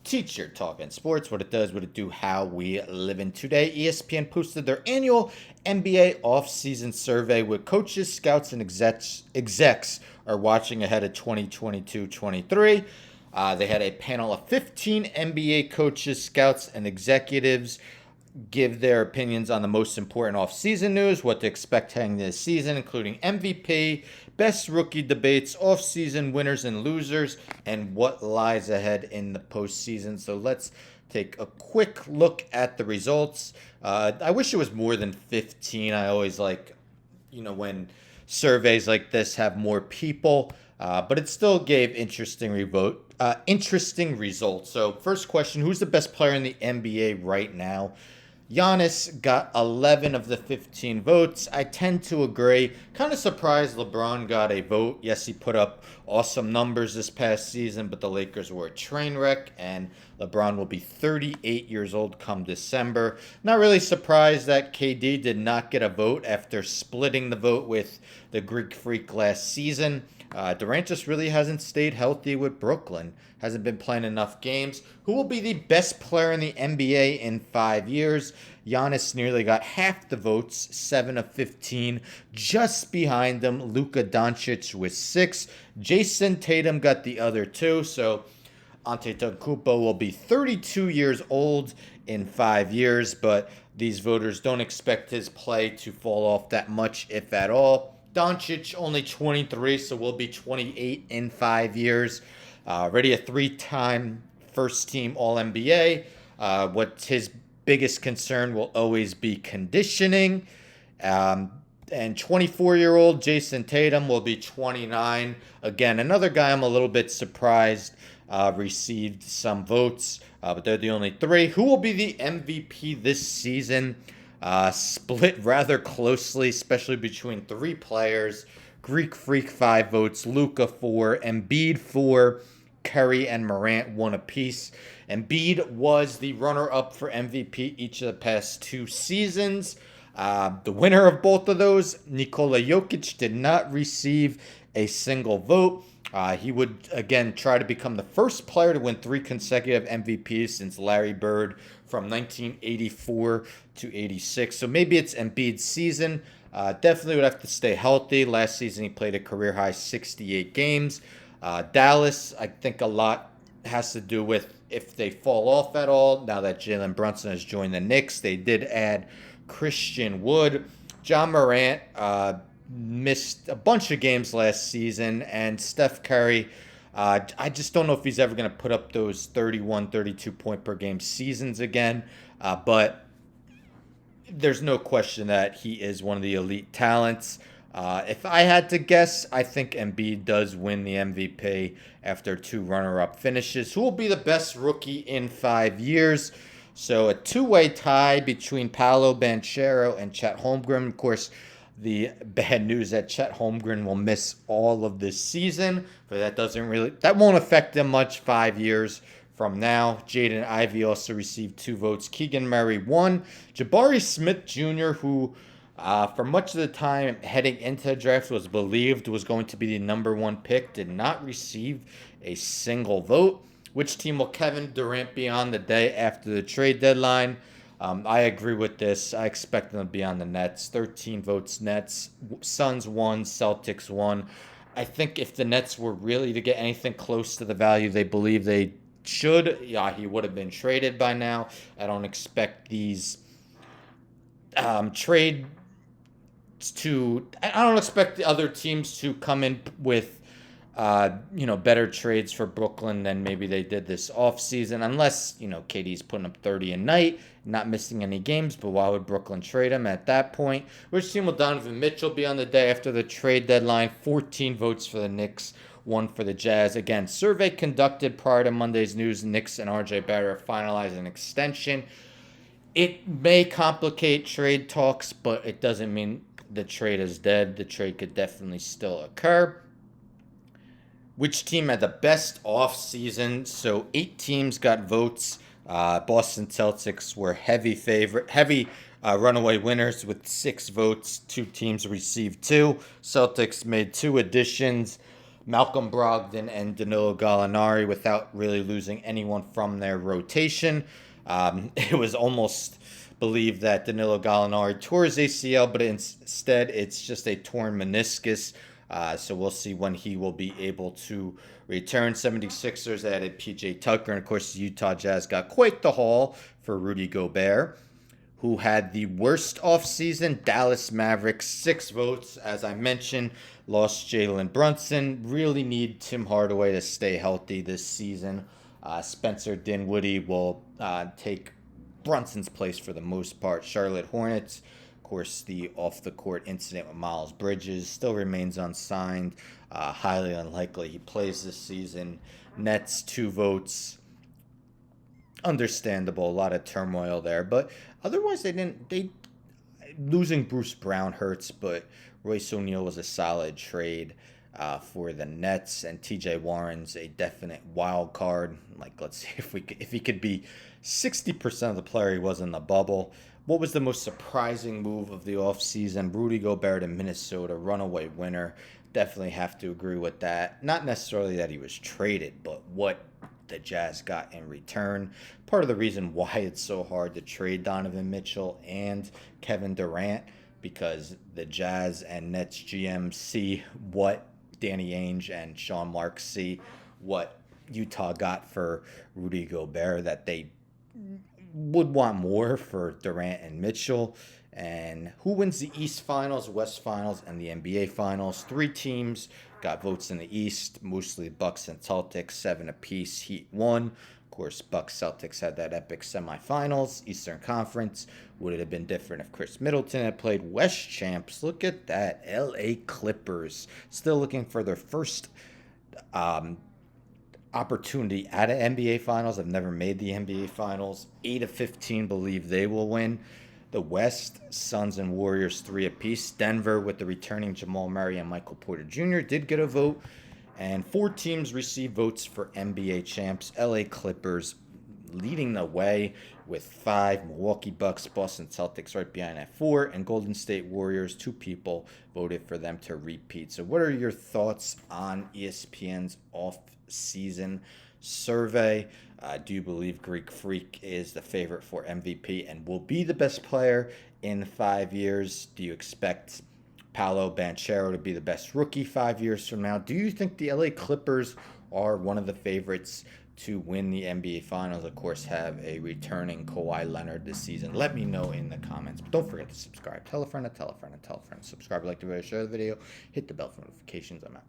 Teacher Talking Sports, what it does, what it do, how we live in today. ESPN posted their annual NBA offseason survey with coaches, scouts, and execs are watching ahead of 2022-23. They had a panel of 15 NBA coaches, scouts, and executives give their opinions on the most important offseason news, what to expect heading this season, including MVP, best rookie debates, offseason winners and losers, and what lies ahead in the postseason. So let's take a quick look at the results. I wish it was more than 15. I always like, when surveys like this have more people, but it still gave interesting results. So first question, who's the best player in the NBA right now? Giannis got 11 of the 15 votes. I tend to agree. Kind of surprised LeBron got a vote. Yes, he put up awesome numbers this past season, but the Lakers were a train wreck, and LeBron will be 38 years old come December. Not really surprised that KD did not get a vote after splitting the vote with the Greek Freak last season. Durant just really hasn't stayed healthy with Brooklyn. Hasn't been playing enough games. Who will be the best player in the NBA in 5 years? Giannis nearly got half the votes, 7 of 15. Just behind him, Luka Doncic with 6. Jason Tatum got the other 2. So Antetokounmpo will be 32 years old in 5 years, but these voters don't expect his play to fall off that much, if at all. Doncic only 23, so will be 28 in 5 years. Already a 3-time first-team All-NBA. What's his biggest concern will always be conditioning. And 24-year-old Jason Tatum will be 29. Again, another guy I'm a little bit surprised received some votes, but they're the only 3. Who will be the MVP this season? Split rather closely, especially between 3 players. Greek Freak 5 votes, Luka 4, Embiid 4, Curry and Morant 1 apiece. Embiid was the runner-up for MVP each of the past 2 seasons. The winner of both of those, Nikola Jokic, did not receive a single vote. He would, again, try to become the first player to win 3 consecutive MVPs since Larry Bird from 1984 to 86. So maybe it's Embiid's season. Definitely would have to stay healthy. Last season, he played a career-high 68 games. Dallas, I think a lot has to do with if they fall off at all. Now that Jalen Brunson has joined the Knicks, they did add Christian Wood. John Morant missed a bunch of games last season, and Steph Curry, I just don't know if he's ever going to put up those 31, 32 point per game seasons again, but there's no question that he is one of the elite talents. If I had to guess, I think Embiid does win the MVP after 2 runner-up finishes. Who will be the best rookie in 5 years? So a 2-way tie between Paolo Banchero and Chet Holmgren. Of course, the bad news that Chet Holmgren will miss all of this season, but that won't affect him much 5 years from now. Jaden Ivey also received 2 votes. Keegan Murray 1. Jabari Smith Jr., who for much of the time heading into the draft was believed was going to be the number 1 pick, did not receive a single vote. Which team will Kevin Durant be on the day after the trade deadline? I agree with this. I expect them to be on the Nets. 13 votes Nets. Suns 1, Celtics 1. I think if the Nets were really to get anything close to the value they believe they should, he would have been traded by now. I don't expect these trade I don't expect the other teams to come in with better trades for Brooklyn than maybe they did this offseason, unless KD's putting up 30 a night, not missing any games. But why would Brooklyn trade him at that point? Which team will Donovan Mitchell be on the day after the trade deadline? 14 votes for the Knicks, 1 for the Jazz. Again, survey conducted prior to Monday's news. Knicks and RJ Barrett finalized an extension. It may complicate trade talks, but it doesn't mean the trade is dead. The trade could definitely still occur. Which team had the best offseason? So 8 teams got votes. Boston Celtics were heavy runaway winners with 6 votes. 2 teams received 2. Celtics made 2 additions. Malcolm Brogdon and Danilo Gallinari without really losing anyone from their rotation. It was almost believed that Danilo Gallinari tore his ACL, but instead it's just a torn meniscus. So we'll see when he will be able to return. 76ers added PJ Tucker, and of course the Utah Jazz got quite the haul for Rudy Gobert, who had the worst offseason. Dallas Mavericks, 6 votes. As I mentioned, lost Jalen Brunson. Really need Tim Hardaway to stay healthy this season. Spencer Dinwiddie will take Brunson's place for the most part. Charlotte Hornets, of course, the off-the-court incident with Miles Bridges still remains unsigned. Highly unlikely he plays this season. Nets, 2 votes. Understandable, a lot of turmoil there, but otherwise they losing Bruce Brown hurts, but Royce O'Neal was a solid trade for the Nets, and TJ Warren's a definite wild card. Like, let's see if he could be 60% of the player he was in the bubble. What was the most surprising move of the offseason? Rudy Gobert to Minnesota, runaway winner. Definitely have to agree with that. Not necessarily that he was traded, but what the Jazz got in return. Part of the reason why it's so hard to trade Donovan Mitchell and Kevin Durant, because the Jazz and Nets GM see what Danny Ainge and Sean Marks see what Utah got for Rudy Gobert, that they would want more for Durant and Mitchell. And who wins the East Finals, West Finals, and the NBA Finals? 3 teams got votes in the East, mostly Bucks and Celtics, 7 apiece. Heat won. Of course, Bucks Celtics had that epic semifinals. Eastern Conference, would it have been different if Chris Middleton had played? West champs, look at that. LA Clippers, still looking for their first opportunity at an NBA Finals. I've never made the NBA Finals. 8 of 15 believe they will win. The West, Suns and Warriors, 3 apiece. Denver, with the returning Jamal Murray and Michael Porter Jr., did get a vote. And 4 teams received votes for NBA champs. LA Clippers leading the way with 5. Milwaukee Bucks, Boston Celtics right behind at 4. And Golden State Warriors, 2 people voted for them to repeat. So what are your thoughts on ESPN's off-season survey? Do you believe Greek Freak is the favorite for MVP and will be the best player in 5 years? Do you expect Paolo Banchero to be the best rookie 5 years from now? Do you think the LA Clippers are one of the favorites to win the NBA Finals? Of course, have a returning Kawhi Leonard this season. Let me know in the comments. But don't forget to subscribe. Tell a friend, tell a friend, tell a friend. Subscribe, like the video, share the video, hit the bell for notifications. I'm out.